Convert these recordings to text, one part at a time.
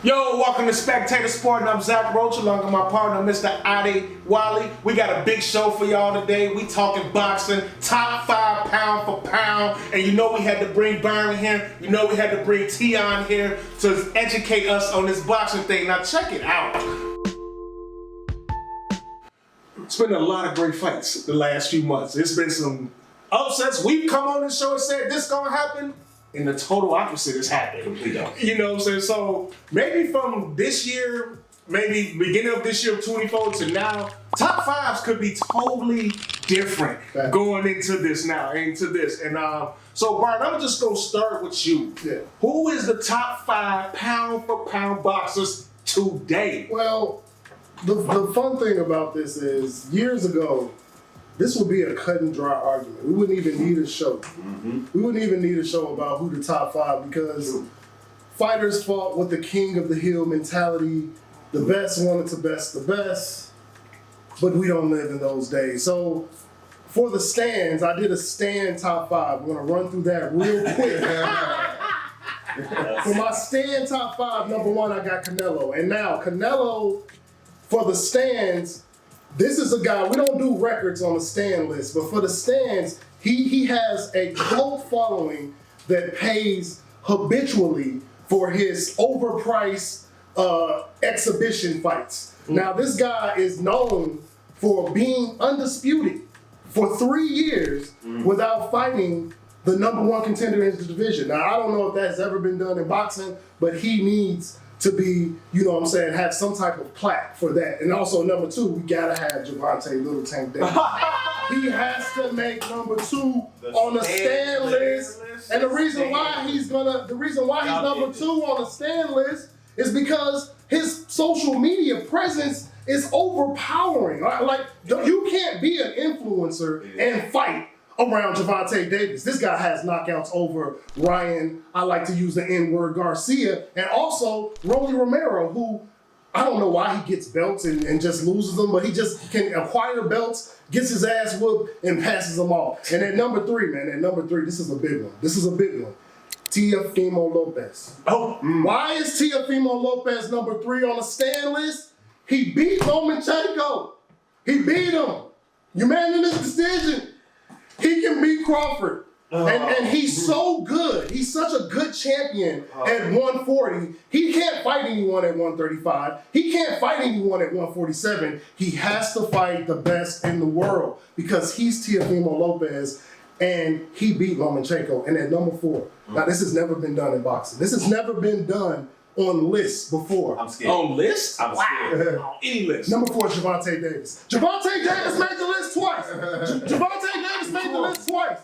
Yo, welcome to Spectator Sporting. I'm Zach Roach along with my partner, Mr. Adewale. We got a big show for y'all today. We talking boxing, top 5 pound for pound. And you know we had to bring Byron here. You know we had to bring Teon here to educate us on this boxing thing. Now check it out. It's been a lot of great fights the last few months. It's been some upsets. We've come on this show and said this gonna happen. And the total opposite has happened. Completely. You know what I'm saying? So maybe from this year, maybe beginning of this year, 24 to now, top 5s could be totally different going into this now, And so Byron, I'm just gonna start with you. Yeah. Who is the top 5 pound for pound boxers today? Well, the fun thing about this is years ago, this would be a cut and dry argument. We wouldn't even need a show. We wouldn't even need a show about who the top 5 because fighters fought with the king of the hill mentality. The best wanted to best the best, but we don't live in those days. So for the stands, I did a stand top 5. I'm gonna run through that real quick. For my stand top 5, number 1, I got Canelo. And now Canelo, for the stands, this is a guy, we don't do records on the stand list, but for the stands, he has a cult following that pays habitually for his overpriced exhibition fights. Now, this guy is known for being undisputed for 3 years without fighting the number 1 contender in his division. Now, I don't know if that's ever been done in boxing, but he needs to be, you know what I'm saying, have some type of plaque for that. And also number 2, we gotta have Gervonta Little Tank Davis. He has to make number 2 on the stand list. And the reason why he's number 2 on the stand list is because his social media presence is overpowering. Like, you can't be an influencer and fight around Gervonta Davis. This guy has knockouts over Ryan, I like to use the N-word, Garcia, and also Rolly Romero, who I don't know why he gets belts and just loses them, but he just can acquire belts, gets his ass whooped, and passes them off. And at number 3, this is a big one. Teofimo Lopez. Why is Teofimo Lopez number 3 on the stand list? He beat Lomachenko. He beat him. Unanimous decision. He can beat Crawford. And he's so good. He's such a good champion at 140. He can't fight anyone at 135. He can't fight anyone at 147. He has to fight the best in the world because he's Teofimo Lopez and he beat Lomachenko. And at number 4, now this has never been done in boxing. This has never been done on lists before. I'm scared. On lists? I'm scared. On any list. Number 4 is Gervonta Davis. Gervonta Davis made the list twice. Gervonta Davis made the list twice.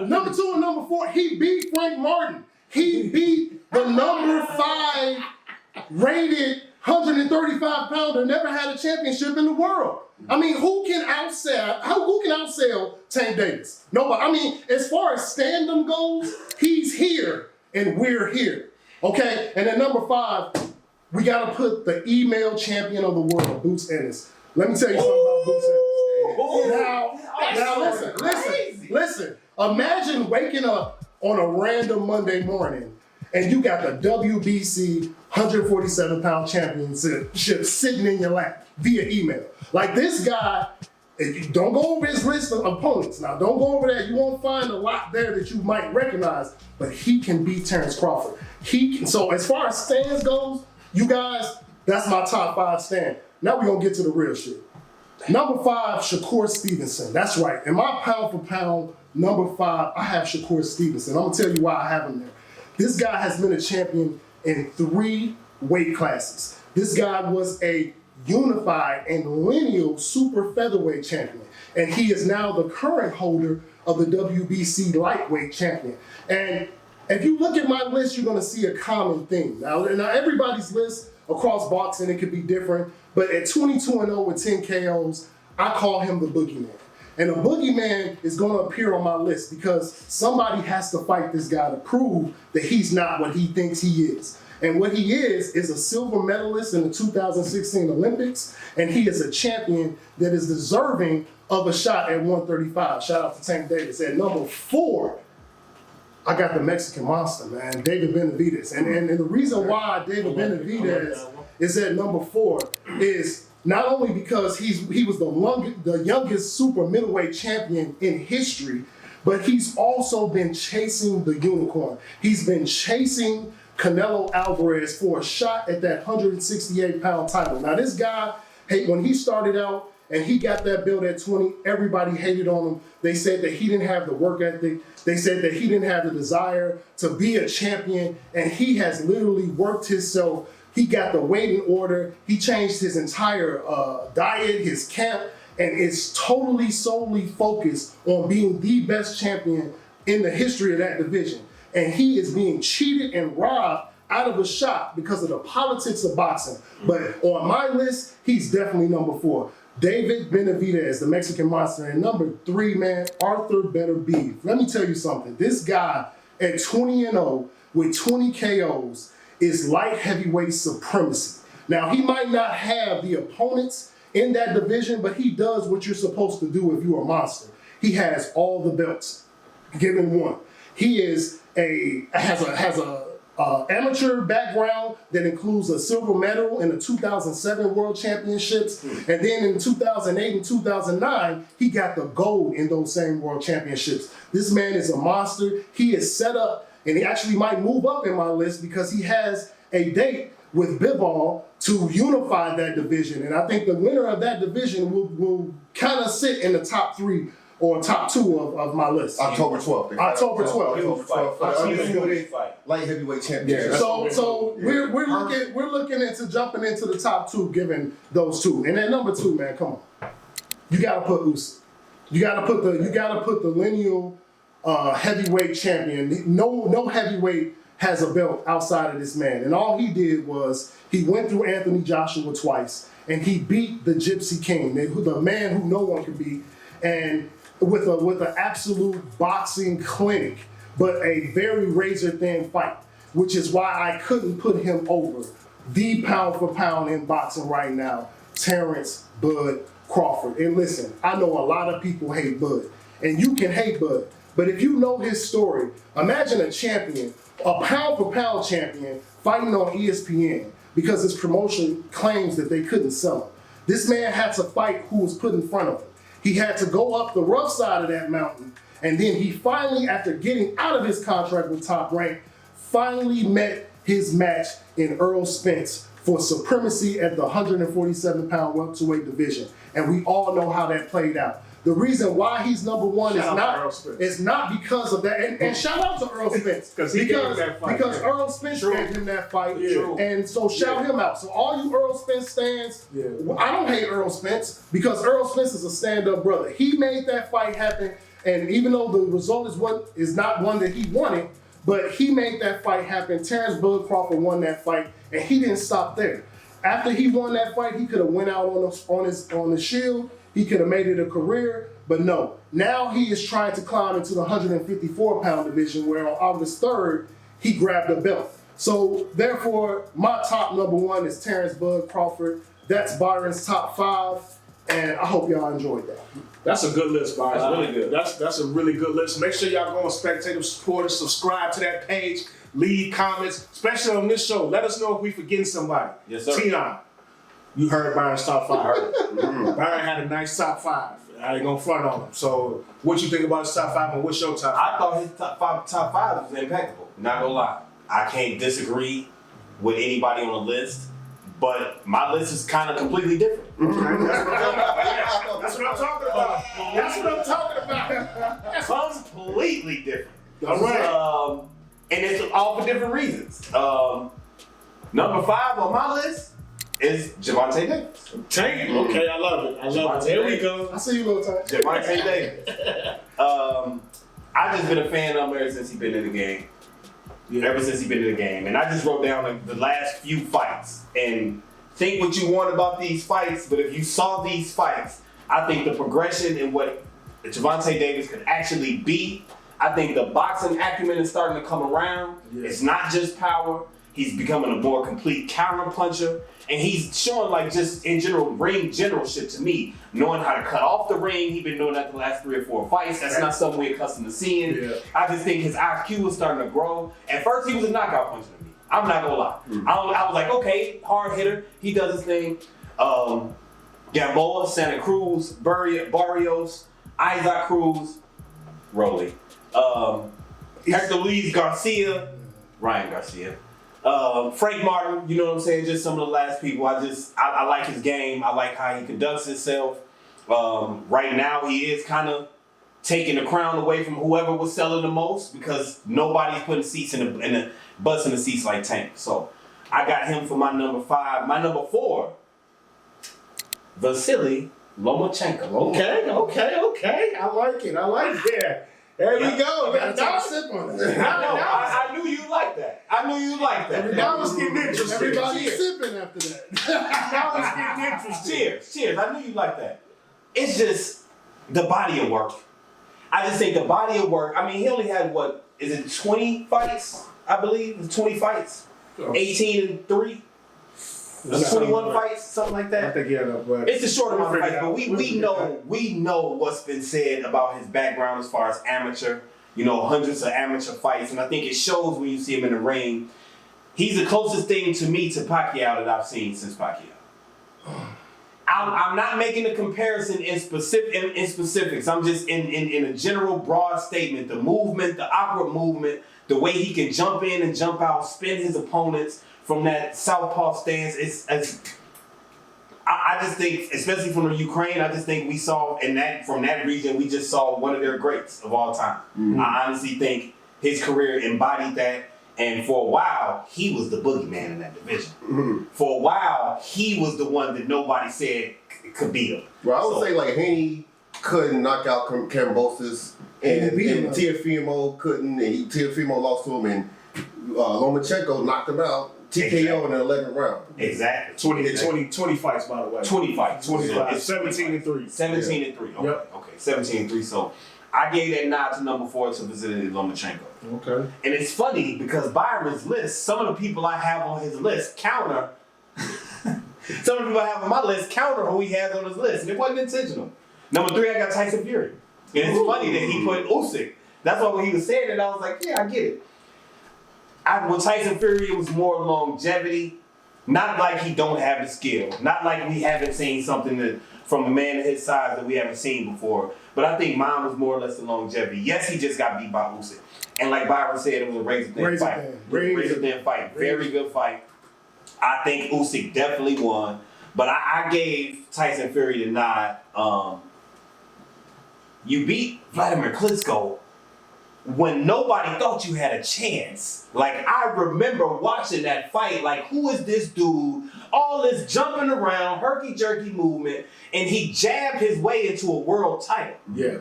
Number 2 and number 4, he beat Frank Martin. He beat the number 5 rated 135 pounder, never had a championship in the world. I mean, who can outsell Tank Davis? Nobody. I mean, as far as stand-em goes, he's here and we're here. Okay, and at number 5, we gotta put the email champion of the world, Boots Ennis. Let me tell you something about Boots Ennis. Now listen. Imagine waking up on a random Monday morning and you got the WBC 147-pound championship sitting in your lap via email. Like this guy, don't go over his list of opponents. Now, don't go over that. You won't find a lot there that you might recognize, but he can beat Terrence Crawford. So as far as stands goes, you guys, that's my top 5 stand. Now we're going to get to the real shit. Number 5, Shakur Stevenson. That's right. In my pound for pound, number 5, I have Shakur Stevenson. I'm going to tell you why I have him there. This guy has been a champion in 3 weight classes. This guy was a unified and lineal super featherweight champion. And he is now the current holder of the WBC lightweight champion. And if you look at my list, you're gonna see a common theme. Now everybody's list across boxing, it could be different, but at 22-0 with 10 KOs, I call him the boogeyman. And the boogeyman is gonna appear on my list because somebody has to fight this guy to prove that he's not what he thinks he is. And what he is a silver medalist in the 2016 Olympics, and he is a champion that is deserving of a shot at 135. Shout out to Tank Davis. At number 4, I got the Mexican monster, man, David Benavidez. And the reason why David Benavidez is at number 4 is not only because he was the youngest super middleweight champion in history, but he's also been chasing the unicorn. He's been chasing Canelo Alvarez for a shot at that 168-pound title. Now, this guy, when he started out and he got that belt at 20, everybody hated on him. They said that he didn't have the work ethic. They said that he didn't have the desire to be a champion, and he has literally worked himself. He got the weight in order. He changed his entire diet, his camp, and is totally, solely focused on being the best champion in the history of that division. And he is being cheated and robbed out of a shot because of the politics of boxing. But on my list, he's definitely number 4. David Benavidez, the Mexican monster. And number 3, man, Arthur Better Beef. Let me tell you something. This guy at 20-0 with 20 KOs is light heavyweight supremacy. Now, he might not have the opponents in that division, but he does what you're supposed to do if you're a monster. He has all the belts, given one. He has a amateur background that includes a silver medal in the 2007 World Championships, and then in 2008 and 2009, he got the gold in those same World Championships. This man is a monster. He is set up, and he actually might move up in my list because he has a date with Bivol to unify that division. And I think the winner of that division will kind of sit in the top 3 or top 2 of my list. October 12th. October 12th. Light heavyweight championship. So we're looking into jumping into the top 2, given those 2. And then number 2, man, come on. You gotta put Usyk. You gotta put the lineal heavyweight champion. No heavyweight has a belt outside of this man. And all he did was he went through Anthony Joshua twice, and he beat the Gypsy King, the man who no one could beat, and with an absolute boxing clinic, but a very razor-thin fight, which is why I couldn't put him over the pound for pound in boxing right now, Terrence Bud Crawford. And listen, I know a lot of people hate Bud, and you can hate Bud, but if you know his story, imagine a champion, a pound-for-pound champion fighting on ESPN because his promotion claims that they couldn't sell him. This man had to fight who was put in front of him. He had to go up the rough side of that mountain, and then he finally, after getting out of his contract with Top Rank, finally met his match in Earl Spence for supremacy at the 147-pound welterweight division. And we all know how that played out. The reason why he's number 1 is not because of that. And shout out to Earl Spence. Because Earl Spence gave him that fight. Yeah. And so shout him out. So all you Earl Spence stands, I don't hate Earl Spence because Earl Spence is a stand-up brother. He made that fight happen. And even though the result is not one that he wanted, but he made that fight happen. Terrence Bud Crawford won that fight, and he didn't stop there. After he won that fight, he could have went out on the shield. He could have made it a career, but no. Now he is trying to climb into the 154-pound division, where on August 3rd, he grabbed a belt. So therefore, my top number 1 is Terrence Bud Crawford. That's Byron's top 5, and I hope y'all enjoyed that. That's a good list, Byron. That's really good. That's a really good list. Make sure y'all go on Spectator Sporting, subscribe to that page, leave comments, especially on this show. Let us know if we forgetting somebody. Yes, sir. Teon, you heard Byron's top 5. Byron had a nice top 5. I ain't gonna front on him. So, what you think about his top 5, and what's your top 5? I thought his top five was impeccable. Not gonna lie, I can't disagree with anybody on the list, but my list is kind of completely different. That's what I'm talking about. That's what I'm talking about. Completely different. All right. And it's all for different reasons. Number 5 on my list is Gervonta Davis. Okay, I love it. There we go. I see you, little time. Gervonta Davis. I've just been a fan of him ever since he's been in the game. And I just wrote down the last few fights. And think what you want about these fights, but if you saw these fights, I think the progression in what Gervonta Davis could actually be, I think the boxing acumen is starting to come around. Yeah. It's not just power. He's becoming a more complete counter puncher. And he's showing like just in general ring generalship to me, knowing how to cut off the ring. He's been doing that the last 3 or 4 fights. That's not something we're accustomed to seeing. Yeah. I just think his IQ is starting to grow. At first, he was a knockout puncher to me. I'm not gonna lie. I was like, okay, hard hitter. He does his thing. Gamboa, Santa Cruz, Barrios, Isaac Cruz, Rolly, Hector Luis Garcia, Ryan Garcia. Frank Martin, you know what I'm saying? Just some of the last people. I like his game. I like how he conducts himself. Right now, he is kind of taking the crown away from whoever was selling the most because nobody's putting seats in the butts in the seats like Tank. So I got him for my number 5. My number 4, Vasily Lomachenko. Okay. I like it. There we go. I take a sip on it. I knew you liked that. Now it's getting interesting. Everybody's sipping after that. Now it's getting interesting. Cheers. I knew you liked that. It's just the body of work. I just think the body of work. I mean, he only had 20 fights? I believe it's 20 fights. 18-3. 21 fights, something like that. I think it's a short amount of fights, but we know what's been said about his background as far as amateur. You know, hundreds of amateur fights, and I think it shows when you see him in the ring. He's the closest thing to me to Pacquiao that I've seen since Pacquiao. I'm not making a comparison in specifics. I'm just in a general broad statement. The movement, the awkward movement, the way he can jump in and jump out, spin his opponents from that southpaw stance. I just think, especially from the Ukraine, I just think we saw from that region, we just saw one of their greats of all time. Mm-hmm. I honestly think his career embodied that. And for a while, he was the boogeyman in that division. Mm-hmm. For a while, he was the one that nobody said could beat him. Well, I would say like Haney couldn't knock out Kambosos, and Teofimo couldn't, and Teofimo lost to him, and Lomachenko knocked him out. TKO in the 11th round. Exactly. 20 fights, by the way. 20 fights. 17-3. 17-3. Okay. 17-3. So I gave that nod to number 4 to Vasily Lomachenko. Okay. And it's funny because Byron's list, some of the people I have on his list counter. Some of the people I have on my list counter who he has on his list. And it wasn't intentional. Number 3, I got Tyson Fury. And it's funny that he put Usyk. That's why when he was saying it, I was like, yeah, I get it. With Tyson Fury, it was more longevity. Not like he don't have the skill. Not like we haven't seen something from a man of his size that we haven't seen before. But I think mine was more or less the longevity. Yes, he just got beat by Usyk. And like Byron said, it was a razor-thin fight. Razor-thin fight. Very good fight. I think Usyk definitely won. But I gave Tyson Fury the nod. You beat Vladimir Klitschko when nobody thought you had a chance. Like, I remember watching that fight, like, who is this dude? All this jumping around, herky-jerky movement, and he jabbed his way into a world title. Yeah.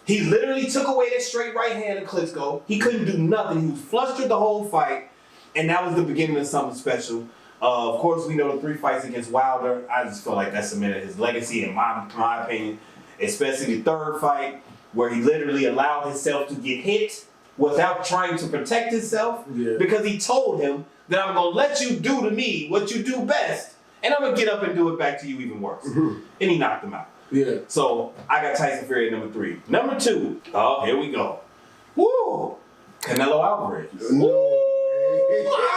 He literally took away that straight right hand of Klitschko. He couldn't do nothing. He was flustered the whole fight, and that was the beginning of something special. Of course, we know the 3 fights against Wilder. I just feel like that cemented his legacy, in my opinion, especially the 3rd fight, where he literally allowed himself to get hit without trying to protect himself, because he told him that I'm going to let you do to me what you do best, and I'm going to get up and do it back to you even worse. Mm-hmm. And he knocked him out. Yeah. So I got Tyson Fury at number 3. Number 2, here we go. Woo! Canelo Alvarez. No. I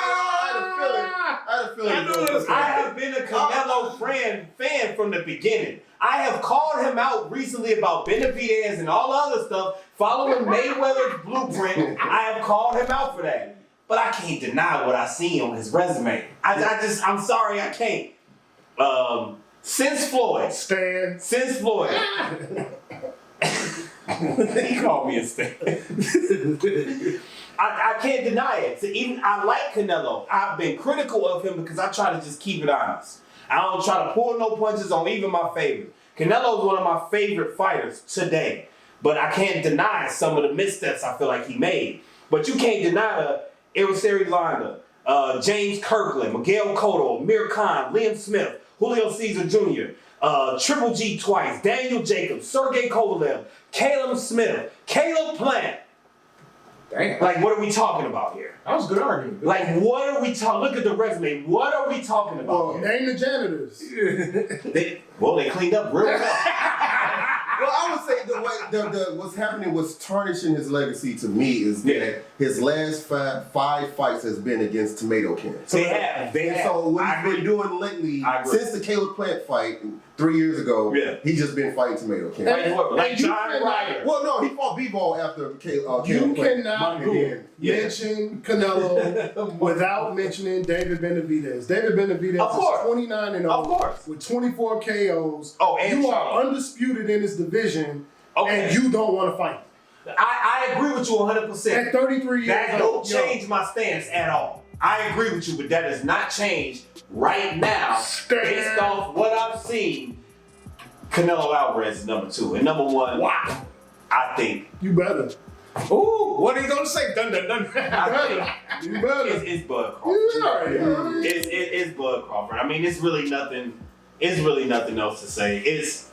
had a feeling. I have been a Canelo fan from the beginning. I have called him out recently about Benavidez and all other stuff, following Mayweather's blueprint. I have called him out for that. But I can't deny what I see on his resume. I'm sorry, I can't. Since Floyd. Since Floyd. He called me a Stan. I can't deny it. So I like Canelo. I've been critical of him because I try to just keep it honest. I don't try to pull no punches on even my favorite. Canelo is one of my favorite fighters today. But I can't deny some of the missteps I feel like he made. But you can't deny the Irisari Landa, James Kirkland, Miguel Cotto, Amir Khan, Liam Smith, Julio Cesar Jr., Triple G twice, Daniel Jacobs, Sergey Kovalev, Caleb Smith, Caleb Plant. Damn. Like, what are we talking about here? That was a good argument. Like, what are we talking? Look at the resume. What are we talking about? Well, name the janitors. They cleaned up real well. Well, I would say what's happening, what's tarnishing his legacy to me is that his last five fights has been against tomato cans. They have. So what he's been doing lately, since the Caleb Plant fight 3 years ago, he's just been fighting tomato cans. Like John Ryder. Well, no, he fought B-ball after Caleb You Plant. cannot mention Canelo without mentioning David Benavidez. David Benavidez is 29-0 of course, with 24 KOs. Oh, and you are undisputed in his division, and you don't want to fight. I agree with you 100%. At 33 years that don't change my stance at all. I agree with you, but that does not change right now based off what I've seen. Canelo Alvarez is number 2. And number 1, wow, I think. You better. Ooh, what are you gonna say? Dun dun dun. I think You better. it's Bud Crawford. It's Bud Crawford. I mean, it's really nothing else to say. It's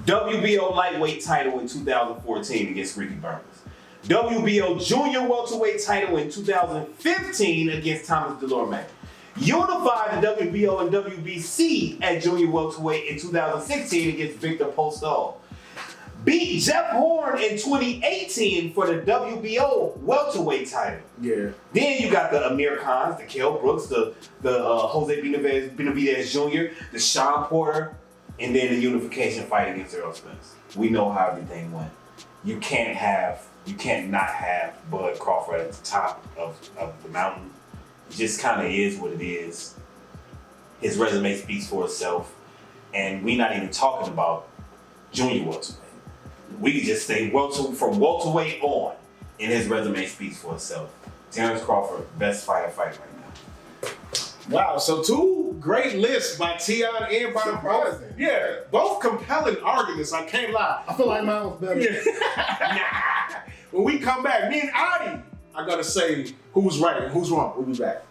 WBO lightweight title in 2014 against Ricky Burns. WBO junior welterweight title in 2015 against Thomas Delorme. Unified the WBO and WBC at junior welterweight in 2016 against Victor Postol. Beat Jeff Horn in 2018 for the WBO welterweight title. Yeah. Then you got the Amir Khans, the Kell Brooks, the Jose Benavidez Jr., the Sean Porter, and then the unification fight against Errol Spence. We know how everything went. You can't not have Bud Crawford at the top of the mountain. It just kind of is what it is. His resume speaks for itself. And we're not even talking about junior welterweight. We can just say from welterweight on, and his resume speaks for itself. Terrence Crawford, best fighter right now. Wow, so 2 great lists by Teon and Byron. Surprising. Yeah, both compelling arguments, I can't lie. I feel like mine was better. Yeah. When we come back, me and Adi are gonna say who's right and who's wrong. We'll be back.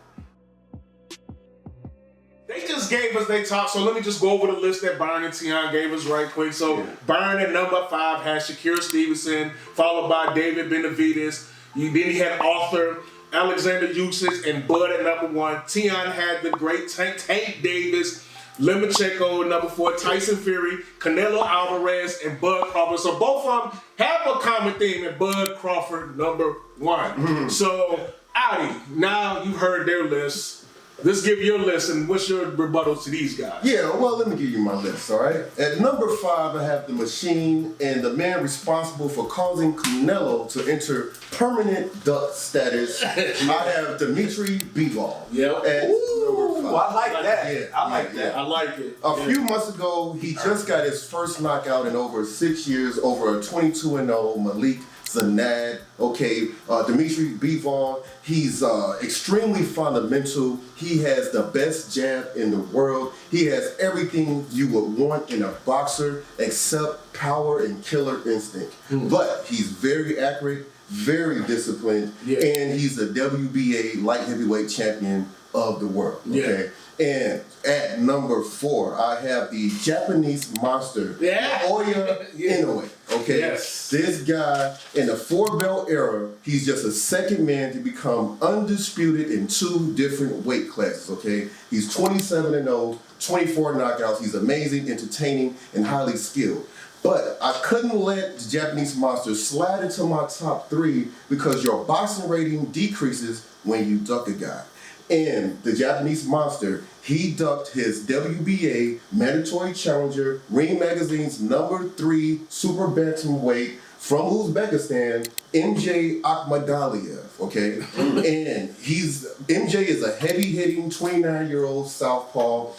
They just gave us their talk, so let me just go over the list that Byron and Teon gave us right quick. So Byron at number 5 has Shakira Stevenson, followed by David Benavidez. Then he had Arthur, Alexander Usyk, and Bud at number 1. Teon had the great Tank Davis, Lomachenko at number 4, Tyson Fury, Canelo Alvarez, and Bud Crawford. So both of them have a common theme, and Bud Crawford number 1. Mm-hmm. So Adi, now you've heard their list. Let's give your list, and what's your rebuttal to these guys? Yeah, well, let me give you my list, all right? At number 5, I have the Machine, and the man responsible for causing Canelo to enter permanent duck status. I have Dimitri Bivol. Yep. At number 5. I like that. Yeah, I like that. I like it. A few months ago, he just got his first knockout in over 6 years over a 22-0 Malik Zanad. Okay, Dimitri Bivol, he's extremely fundamental. He has the best jab in the world. He has everything you would want in a boxer except power and killer instinct. But he's very accurate, very disciplined, and he's a WBA light heavyweight champion of the world. Okay. And at number 4, I have the Japanese monster, Naoya Inoue. Okay, this guy in the 4-belt era, he's just a second man to become undisputed in 2 different weight classes. Okay, he's 27-0, 24 knockouts. He's amazing, entertaining, and highly skilled. But I couldn't let the Japanese monster slide into my top 3 because your boxing rating decreases when you duck a guy. And the Japanese monster, he ducked his WBA mandatory challenger, Ring Magazine's number 3 super bantamweight from Uzbekistan, MJ Akhmadaliev, okay? And MJ is a heavy-hitting 29-year-old southpaw.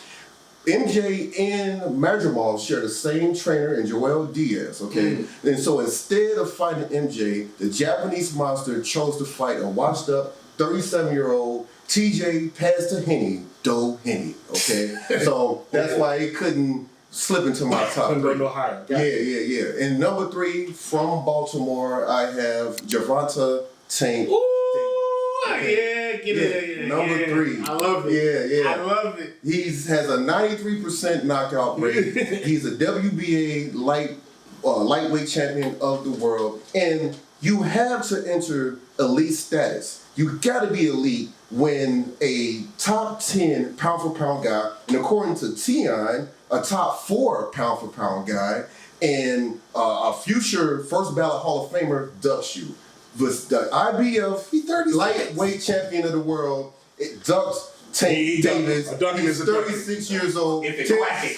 MJ and Madrimal share the same trainer in Joel Diaz, okay? And so instead of fighting MJ, the Japanese monster chose to fight a washed-up 37-year-old TJ Pastahini Doheny, okay? So that's why he couldn't slip into my top 3. No higher. Yeah. And number 3, from Baltimore, I have Gervonta Tank. Number 3. I love it. Yeah. I love it. He has a 93% knockout rate. He's a WBA lightweight champion of the world. And you have to enter elite status. You got to be elite when a top 10 pound for pound guy, and according to Teon, a top 4 pound for pound guy, and a future first ballot Hall of Famer ducks you. The IBF lightweight champion of the world, it ducks Tank Davis. A duck He's is a duck. 36 years old. If it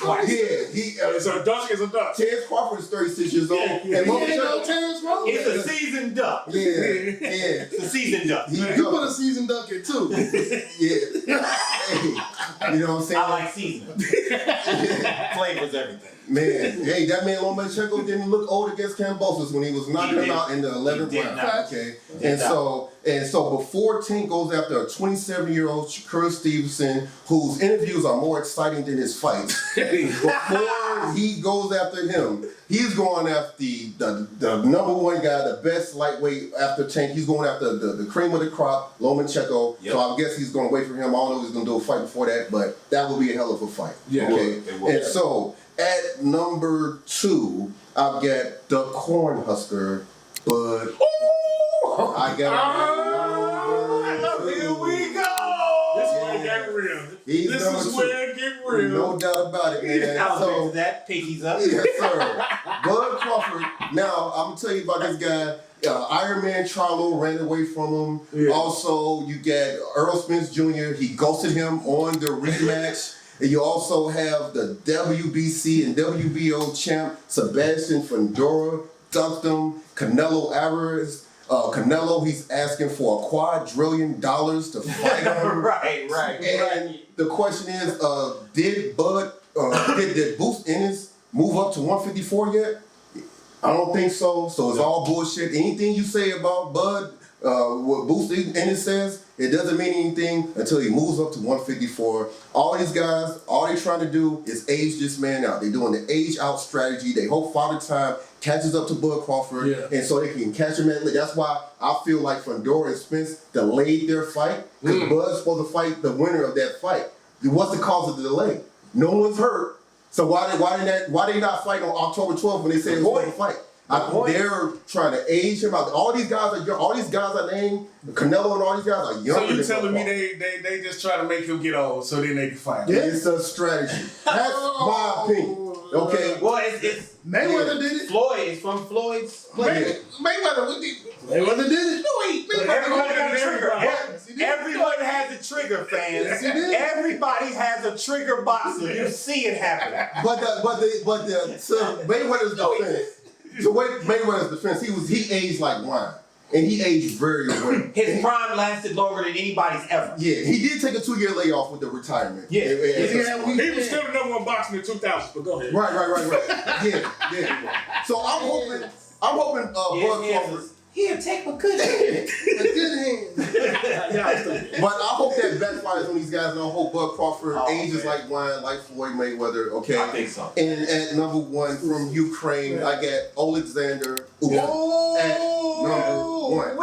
quack. Yeah, So a duck is a duck. Terrence Crawford is 36 years old. And He ain't no Terrence Roach. It's a seasoned duck. Yeah. It's a seasoned duck. You put a seasoned duck in too. Yeah. Hey, you know what I'm saying? I like seasoning. Flavors everything. Man, hey, that man Lomachenko didn't look old against Kambosos when he was knocking him out in the 11th round. Okay, and so before Tank goes after a 27-year-old Shakur Stevenson, whose interviews are more exciting than his fights, before he goes after him, he's going after the number one guy, the best lightweight after Tank. He's going after the cream of the crop, Lomachenko. Yep. So I guess he's going to wait for him. I don't know if he's going to do a fight before that, but that will be a hell of a fight. Yeah, okay. it will. And so at number 2, I've got the Cornhusker, but I got Here we go. This is where it get real. He's This number is 2. where it get real. No doubt about it, man. I'll So, drink to that. Pinkies up. yes, sir. Bud Crawford. Now, I'm going to tell you about this guy. Iron Man Charlo ran away from him. Yeah. Also, you got Earl Spence Jr. He ghosted him on the rematch. And you also have the WBC and WBO champ Sebastian Fundora, ducked him. Canelo Alvarez. Canelo, he's asking for $2 quadrillion to fight him. right. And the question is, did Boost Ennis move up to 154 yet? I don't think so. So it's all bullshit. Anything you say about Bud, what Boost Ennis says, it doesn't mean anything until he moves up to 154. All these guys, all they're trying to do is age this man out. They're doing the age out strategy. They hope Father Time catches up to Bud Crawford, and so they can catch him at. That's why I feel like Fundora and Spence delayed their fight, because Bud's supposed to fight the winner of that fight. What's the cause of the delay? No one's hurt. So why they not fight on October 12th when they say they're supposed to fight? They're trying to age him out. All these guys I named, Canelo and all these guys are younger. So you than telling me Bud. they just try to make him get old so then they can fight? Yeah, it's a strategy. That's my opinion. Okay. Well, it's Mayweather did it. Floyd. It's from Floyd's play. Mayweather did it. Everyone got a trigger. Everyone has a trigger, fans. Everybody has a trigger boxer. You see it happen. But Mayweather's defense. So Mayweather's defense, he aged like wine. And he aged very well. His prime lasted longer than anybody's ever. Yeah, he did take a 2-year layoff with the retirement. Yeah. And He was still the number one boxer in the 2000s, but go ahead. Right. Yeah. So I'm hoping Bud Crawford. Here, take my good hand. But I hope that backfires on these guys, and I hope Bud Crawford ages like wine, like Floyd Mayweather. Okay. I think so. And at number 1 from Ukraine, I got Alexander Usyk at number 1. I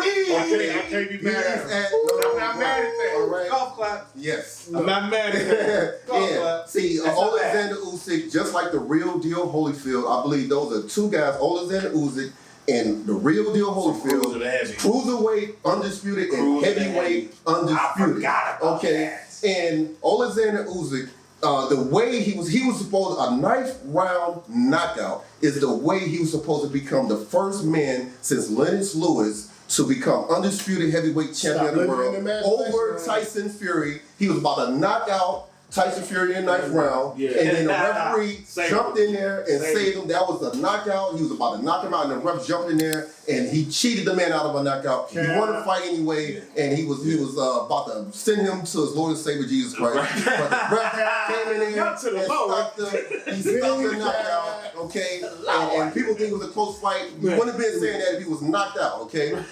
can't be mad at him. I'm not mad at that. All right. Golf clap. Yes. I'm not mad at that. Yeah. See, Alexander Usyk, just like the real deal Holyfield, I believe those are 2 guys, Alexander Usyk and the real deal Holyfield, cruiserweight undisputed and heavyweight undisputed. I forgot about that. And Alexander Usyk, the way he was supposed, a 9th round knockout is the way he was supposed to become the first man since Lennox Lewis to become undisputed heavyweight champion of the world over Tyson Fury. He was about to knock out Tyson Fury in the 9th round, and then the referee jumped in there and saved him. That was a knockout. He was about to knock him out, and the ref jumped in there, and he cheated the man out of a knockout. He won the fight anyway, and he was about to send him to his Lord and Savior Jesus Christ. But the ref came in there and stopped the knockout, okay? And people think it was a close fight. He wouldn't have been saying that if he was knocked out, okay? And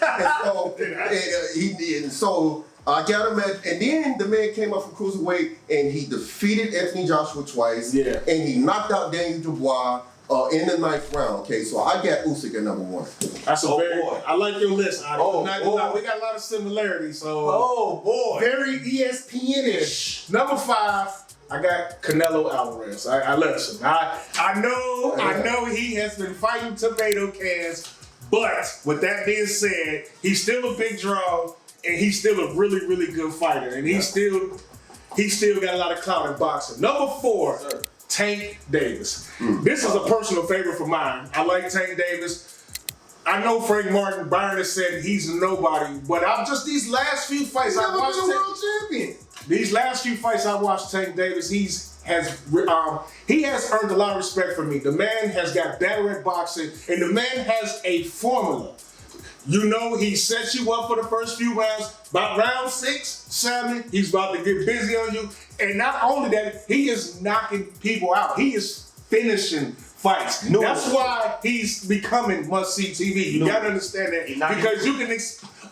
so he did. And so I got him and then the man came up from cruiserweight and he defeated Anthony Joshua twice. Yeah. And he knocked out Daniel Dubois in the 9th round. Okay, so I got Usyk at number 1. That's I like your list. We got a lot of similarities. So very ESPN-ish. Number 5, I got Canelo Alvarez. I listen. I know he has been fighting tomato cans But with that being said, he's still a big draw, and he's still a really, really good fighter, and he still got a lot of clout in boxing. Number 4, Tank Davis. This is a personal favorite for mine. I like Tank Davis. I know Frank Martin, Byron has said he's a nobody, but these last few fights I watched. He's never been a world champion. These last few fights I watched Tank Davis, he has earned a lot of respect from me. The man has got better at boxing, and the man has a formula. You know, he sets you up for the first few rounds. By round 6, 7, he's about to get busy on you. And not only that, he is knocking people out. He is finishing fights. That's why he's becoming must-see TV. You gotta understand that, because you can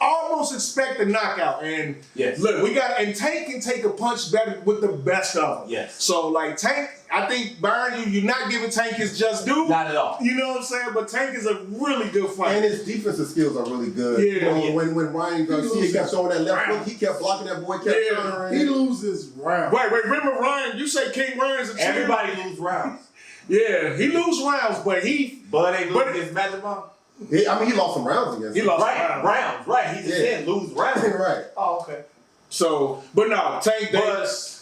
almost expect a knockout. And look, and Tank can take a punch better with the best of them. Yes. So like Tank, I think Byron, you're not giving Tank his just due. Not at all. You know what I'm saying? But Tank is a really good fighter. And his defensive skills are really good. Yeah. You know, when Ryan Garcia kept throwing that left hook, he kept blocking that boy, kept countering. He loses rounds. Wait, remember Ryan? You say King Ryan's a champ? Everybody lose rounds. Yeah, he lose rounds, but But ain't lose against Magic Mom. He lost some rounds against him. He lost rounds. Right. He just said lose rounds. Right. Oh, okay. So, but no, Tank Davis.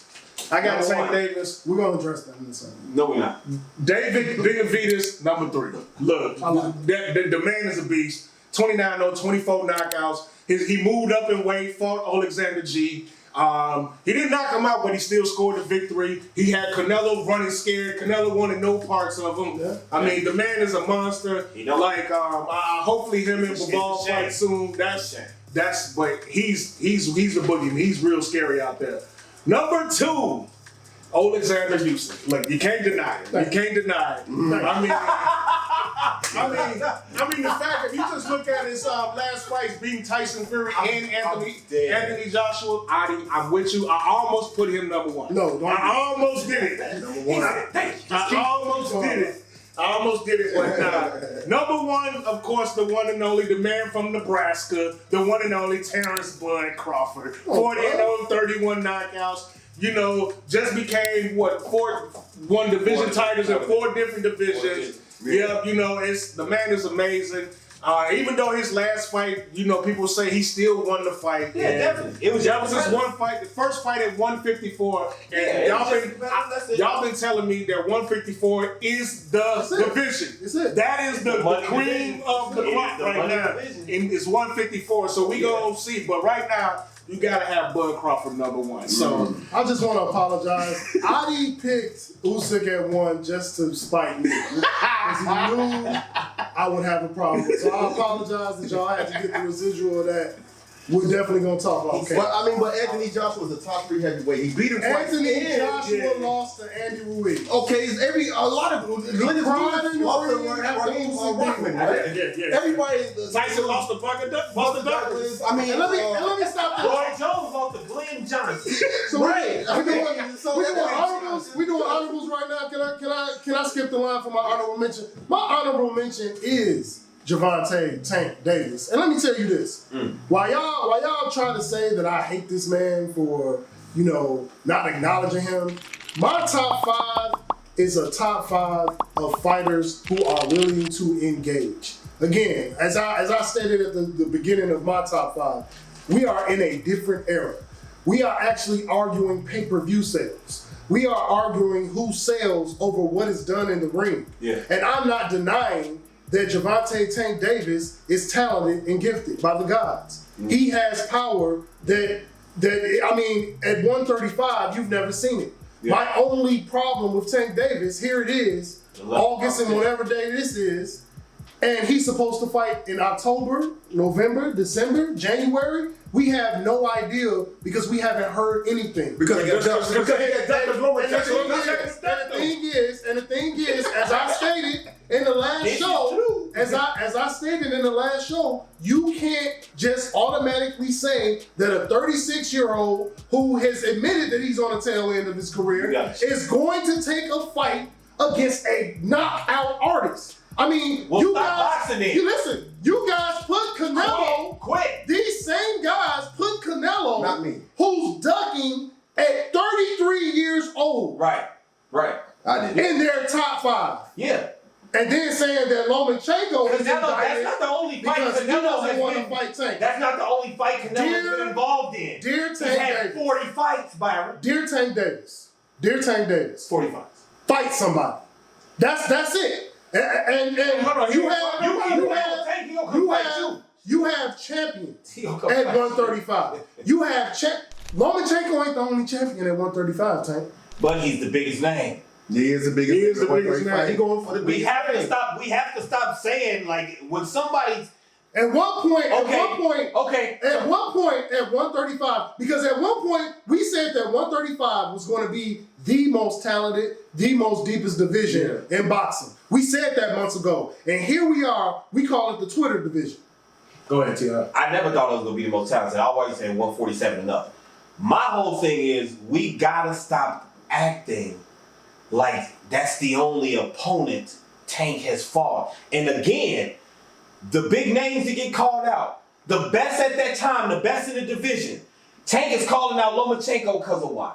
I got Tank Davis. We're going to address that in a second. No, we're not. David Benavidez, number 3. Look, the man is a beast. 29-0, 24 knockouts. He moved up in weight, fought Alexander G. He didn't knock him out, but he still scored the victory. He had Canelo running scared. Canelo wanted no parts of him. Yeah. I mean, the man is a monster. Hopefully him and Bivol fight soon. But he's the boogeyman. He's real scary out there. Number 2, Alexander Usyk. Look, you can't deny it. You can't deny it. I mean, the fact that you just look at his last fights, beating Tyson Fury and Anthony Joshua, I'm with you. I almost put him number 1. No, I almost did it. Number 1. I almost did it, but number 1, of course, the one and only, the man from Nebraska, the one and only Terrence Bud Crawford. 40-0, 31 knockouts. You know, just became won division titles in 4 different divisions. Yeah, you know, the man is amazing. Even though his last fight, you know, people say he still won the fight. Yeah, definitely. That was his one fight, the first fight at 154. And y'all been telling me that 154 is the division. That is the cream of the crop right now. It's 154. So we gonna see. But right now, you gotta have Bud Crawford number 1. So I just want to apologize. Adi picked Usyk at 1 just to spite me, because he knew I would have a problem. So I apologize that y'all had to get the residual of that. We're definitely gonna talk about that. But Anthony Joshua was a top 3 heavyweight. He beat him twice. Anthony Joshua lost to Andy Ruiz. Okay, a lot of Lennox lost to Rockman, right? Everybody. Tyson lost to Buster Douglas. I mean, let me stop this. Roy Jones lost to Glenn Johnson. So we doing honorables right now. Can I skip the line for my honorable mention? My honorable mention is Gervonta Tank Davis. And let me tell you this. While y'all try to say that I hate this man for, you know, not acknowledging him, my top 5 is a top 5 of fighters who are willing to engage. Again, as I stated at the beginning of my top 5, we are in a different era. We are actually arguing pay-per-view sales. We are arguing who sells over what is done in the ring. Yeah. And I'm not denying that Gervonta Tank Davis is talented and gifted by the gods. He has power that I mean, at 135, you've never seen it. Yeah. My only problem with Tank Davis, here it is, August and whatever day this is, and he's supposed to fight in October, November, December, January. We have no idea because we haven't heard anything. And the thing is, as I stated in the last show, you can't just automatically say that a 36-year-old who has admitted that he's on the tail end of his career is going to take a fight against a knockout artist. I mean, you guys put Canelo. Quit. These same guys put Canelo. Not me. Who's ducking at 33 years old. Right. I did. In their top 5. Yeah. And then saying that Lomachenko is Canelo, that's not the only fight because he Canelo doesn't has want to been. fight Tank. That's not the only fight Canelo has been involved in. Dear He's Tank had Davis. 40 fights, Byron. Dear Tank Davis. 40 fights. Fight somebody. That's it. And you have champions at 135. You have Lomachenko ain't the only champion at 135, Tank. But he's the biggest name. He is the biggest. He is the biggest name. He going for the We biggest have to name. stop. We have to stop saying like when somebody's At one point, at 135, because at one point we said that 135 was going to be the most talented, the most deepest division in boxing. We said that months ago, and here we are. We call it the Twitter division. Go ahead, Teon. I never thought it was gonna be the most talented. I always say 147 and up. My whole thing is we gotta stop acting like that's the only opponent Tank has fought. And again, the big names that get called out, the best at that time, the best in the division, Tank is calling out Lomachenko because of why?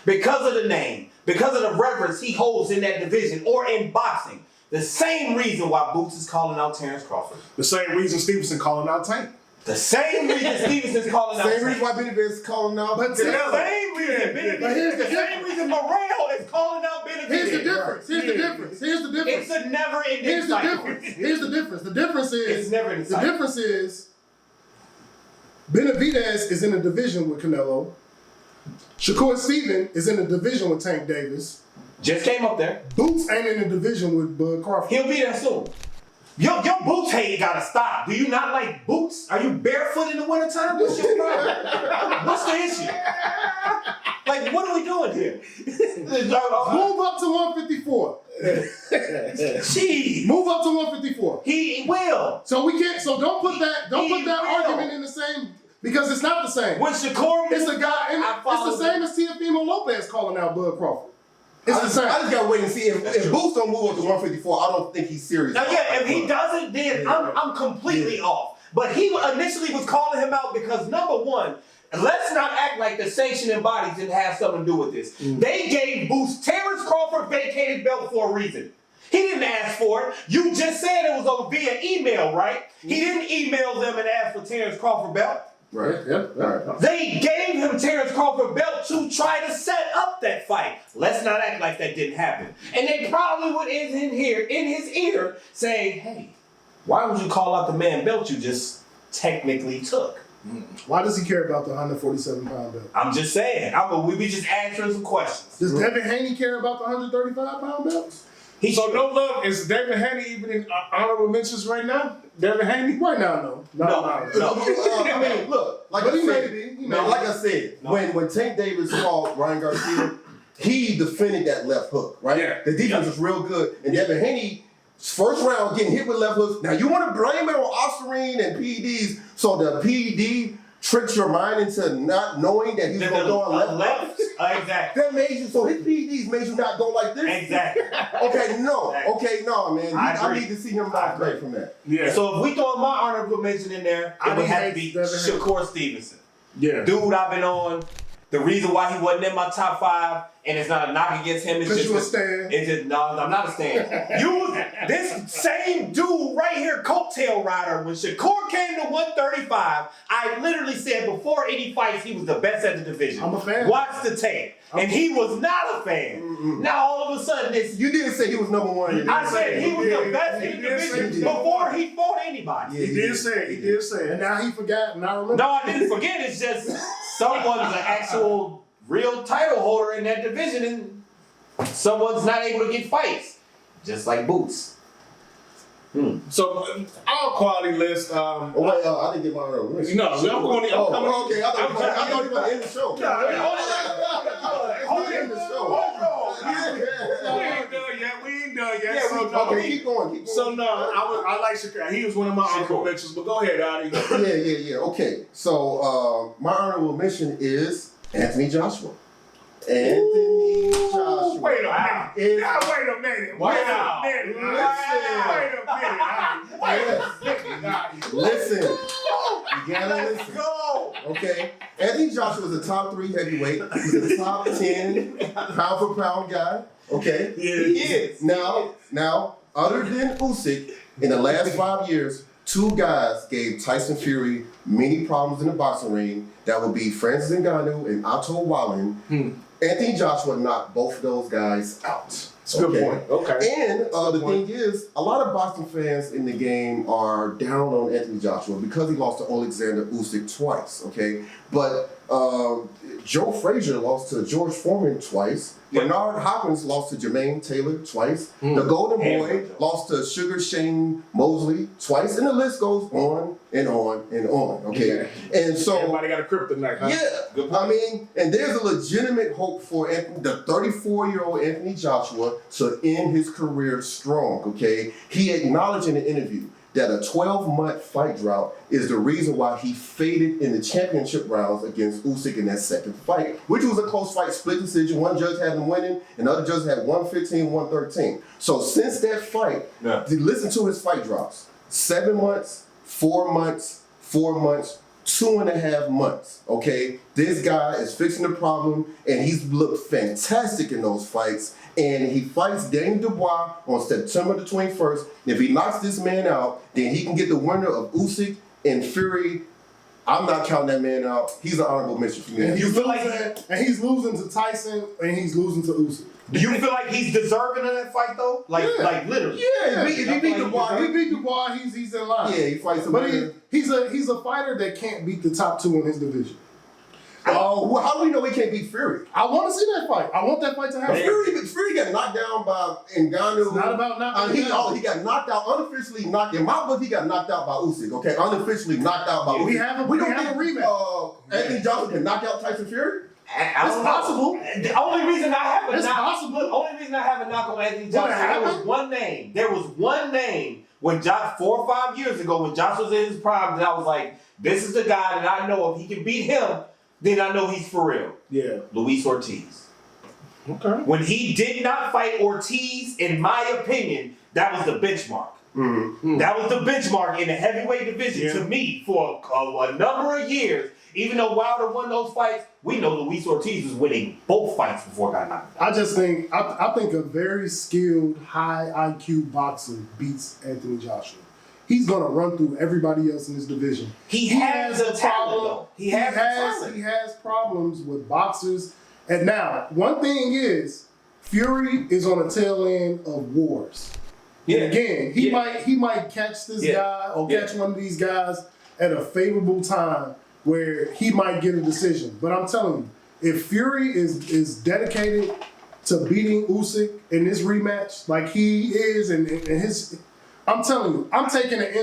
Because of the name, because of the reverence he holds in that division or in boxing. The same reason why Boots is calling out Terrence Crawford. The same reason Stevenson calling out Tank. The same reason Stevenson's calling out Same Tank. reason why Benavidez is calling out. But The Canelo. same reason Benavidez, But here's the the same reason Morrell is calling out Benavidez. Here's the difference. Here's the difference. Here's the difference. It's a never-ending Here's the cycle. difference. Here's the difference. The difference is It's never in the the cycle. difference is Benavidez is in a division with Canelo. Shakur Steven is in a division with Tank Davis. Just came up there. Boots ain't in a division with Bud Crawford. He'll be there soon. Your Boots hate gotta stop. Do you not like boots? Are you barefoot in the wintertime? What's your problem? What's the issue? Like, what are we doing here? Move up to 154. Gee, Move up to 154. he will. So we can't. So don't put that He argument in the same because it's not the same. When Shakur It's the guy. It's the same as Teofimo Lopez calling out Bud Crawford. It's the same. I just gotta wait and see if Boots don't move up to 154. I don't think he's serious. Now, yeah, if he doesn't, then I'm completely off. But he initially was calling him out because number one, let's not act like the sanctioning bodies didn't have something to do with this. They gave Boots Terrence Crawford vacated belt for a reason. He didn't ask for it. You just said it was over via email, right? He didn't email them and ask for Terrence Crawford belt. Right. Yep. All right. They gave him Terrence Crawford belt to try to set up that fight. Let's not act like that didn't happen. And they probably would in his ear saying, hey, why would you call out the man belt you just technically took? Why does he care about the 147-pound belt? I'm just saying. We be just answering some questions. Does Devin Haney care about the 135-pound belts? So no love. Is David Haney even in honorable mentions right now? David Haney? Right now, no. No. I mean, look, like But I he said, may be. like I said, when Tank Davis fought Ryan Garcia, he defended that left hook, right? Yeah. The defense was real good, and Devin Haney, first round, getting hit with left hooks. Now you want to blame it on Ostarine and PEDs, so the PED tricks your mind into not knowing that he's going to go on left. Exactly. That made you, so his PEDs made you not go like this. Exactly. Okay, no, man. I I agree. need to see him not play from that. Yeah. So if we throw my honorable mention in there, it would have to be Shakur Stevenson. Yeah. Dude I've been on. The reason why he wasn't in my top 5, and it's not a knock against him, it's Because just you a stan. It's just no, I'm not a stan. This same dude right here, coattail rider. When Shakur came to 135, I literally said before any fights he was the best at the division. I'm a fan. Watch the tape, and he was not a fan. Now all of a sudden this. You did say he was number one. I said he was the best in the division before he fought anybody. Yeah, He did say it. And now he forgot, and I remember. No, I didn't forget. It's just someone's an actual real title holder in that division, and someone's not able to get fights, just like Boots. So our quality list. Oh wait, I didn't get my own. No, I'm going. I'm coming. Okay, I thought you were going to end the show. Hold End the show. We ain't done yet. Yeah, okay, keep going. So no, I like Shakur. He was one of my honorable mentions. But go ahead, Adi. Yeah. Okay, so my honorable mention is Anthony Joshua. Anthony Joshua. Wait a minute. Now, wait a minute. Wow. Listen. You gotta listen. Go. Okay. Anthony Joshua is a top 3 heavyweight. He's a top 10 pound for pound guy. Okay. Yeah. He is. Now, other than Usyk, in the last 5 years, 2 guys gave Tyson Fury many problems in the boxing ring. That would be Francis Ngannou and Adewale. Anthony Joshua knocked both of those guys out. That's a good point. Okay. And the thing is, a lot of boxing fans in the game are down on Anthony Joshua because he lost to Alexander Usyk twice, okay? But Joe Frazier lost to George Foreman twice. Yeah. Bernard Hopkins lost to Jermaine Taylor twice. The Golden Boy lost to Sugar Shane Mosley twice. And the list goes on and on and on, okay? Yeah. And so... Everybody got a kryptonite, huh? Yeah. I mean, and there's a legitimate hope for the 34-year-old Anthony Joshua to end his career strong, okay? He acknowledged in an interview that a 12-month fight drought is the reason why he faded in the championship rounds against Usyk in that second fight, which was a close fight, split decision. One judge had him winning, and the other judge had 115, 113. So since that fight, listen to his fight drops. 7 months, 4 months, 4 months, 2.5 months, okay? This guy is fixing the problem, and he's looked fantastic in those fights. And he fights Daniel Dubois on September the 21st. If he knocks this man out, then he can get the winner of Usyk and Fury. I'm not counting that man out. He's an honorable mention for me. And he's losing to Tyson, and he's losing to Usyk. Do you feel like he's deserving of that fight though? Like literally. Yeah, if he beat Dubois, he's in line. Yeah, he fights him. But he's a fighter that can't beat the top 2 in his division. Oh, how do we know he can't beat Fury? I want to see that fight. I want that fight to happen. Fury got knocked down by Ngannou. It's not about knocking down. He got knocked out, unofficially knocked. In my book, he got knocked out by Usyk. Okay, unofficially knocked out by Usyk. We have a rematch. Anthony Joshua can knock out Tyson Fury. It's possible. The only reason I haven't knock on Anthony Joshua, there was one name when 4 or 5 years ago when Josh was in his prime that I was like, this is the guy that I know if he can beat him, then I know he's for real. Yeah. Luis Ortiz. Okay. When he did not fight Ortiz, in my opinion, that was the benchmark. Mm-hmm. That was the benchmark in the heavyweight division to me for a number of years. Even though Wilder won those fights, we know Luis Ortiz was winning both fights before he got knocked out. I just think, I think a very skilled, high IQ boxer beats Anthony Joshua. He's going to run through everybody else in his division. He has a problem. He has problems with boxers. And now, one thing is, Fury is on the tail end of wars. Yeah. And again, he might catch this guy or catch one of these guys at a favorable time where he might get a decision. But I'm telling you, if Fury is dedicated to beating Usyk in this rematch, like he is, and his, I'm telling you, I'm taking an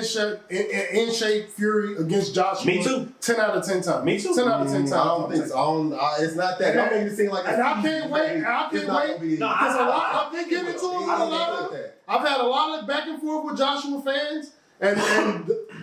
in shape Fury against Joshua. Me too. 10 out of 10 times. Me too. 10 out of 10 times. I don't think so. It's not that. I mean, it seems like. And I can't wait. I've been getting into it with a lot of. I've had a lot of back and forth with Joshua fans. And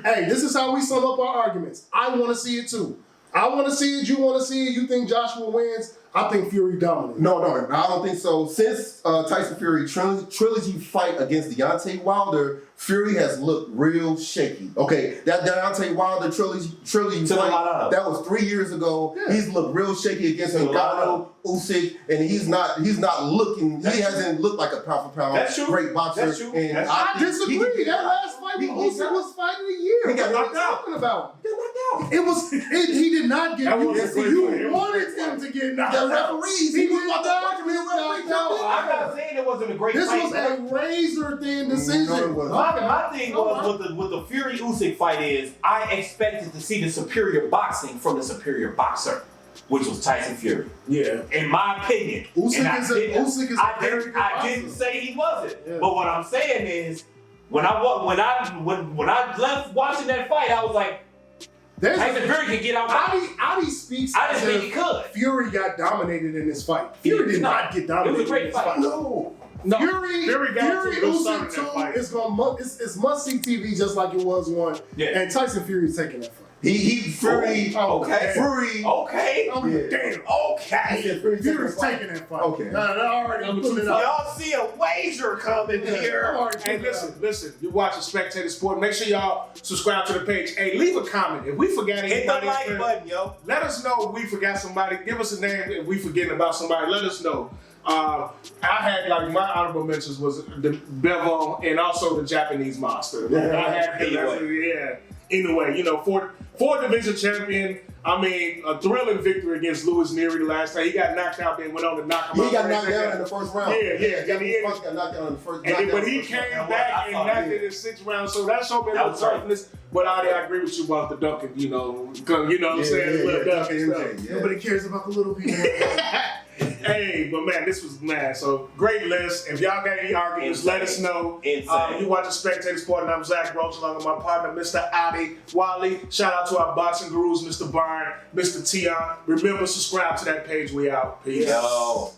hey, this is how we sum up our arguments. I want to see it too. I want to see it. You want to see it. You think Joshua wins. I think Fury dominates. No, I don't think so. Since Tyson Fury trilogy fight against Deontay Wilder, Fury has looked real shaky. Okay, that Deontay Wilder trilogy fight, that was 3 years ago. Yeah. He's looked real shaky against Ngannou, Usyk, and he's not looking. He hasn't looked like a pound for pound great boxer. That's true. And I disagree. That last fight with Usyk was fight of the year. He got knocked out. Talking about? He got knocked out. He did not get. You wanted him to get knocked out. The referees. He was about to watch him. I'm not saying it wasn't a great this fight. This was a razor thin decision. No, it wasn't. My thing was with the Fury Usyk fight is I expected to see the superior boxing from the superior boxer, which was Tyson Fury. Yeah. In my opinion. I didn't say he wasn't. Yeah. But what I'm saying is when I left watching that fight, I was like, Tyson Fury can get out. Adi speaks. I just think he could. Fury got dominated in this fight. Fury did not get dominated. It was a great fight. No. Fury Usyk 2 is must see TV just like it was one. Yeah. And Tyson Fury is taking that fight. Fury. Okay. Fury's taking that fight. Okay. I'm putting it up. Y'all see a wager coming here. Hey, listen. You're watching Spectator Sporting. Make sure y'all subscribe to the page. Hey, leave a comment. If we forgot anybody, hit the like button, yo. Let us know if we forgot somebody. Give us a name if we forgetting about somebody. Let us know. I had like my honorable mentions was the Bevo and also the Japanese Monster. I had him Anyway, you know, four division champion. I mean, a thrilling victory against Louis Neary last time. He got knocked out, then went on to knock him out. He got knocked down in the first round. Yeah. Got knocked down in the first round. But he came back and knocked it in 6 rounds. So that showed me a little toughness. But I agree with you about the Duncan, you know. You know what I'm saying? The little Duncan stuff. Nobody cares about the little people. Hey, but man, this was mad. So great list. If y'all got any arguments, let us know. You watch the Spectator Sporting. I'm Zach Roach along with my partner, Mr. Adewale. Shout out to our boxing gurus, Mr. Byron, Mr. Teon. Remember, subscribe to that page. We out. Peace. Yo.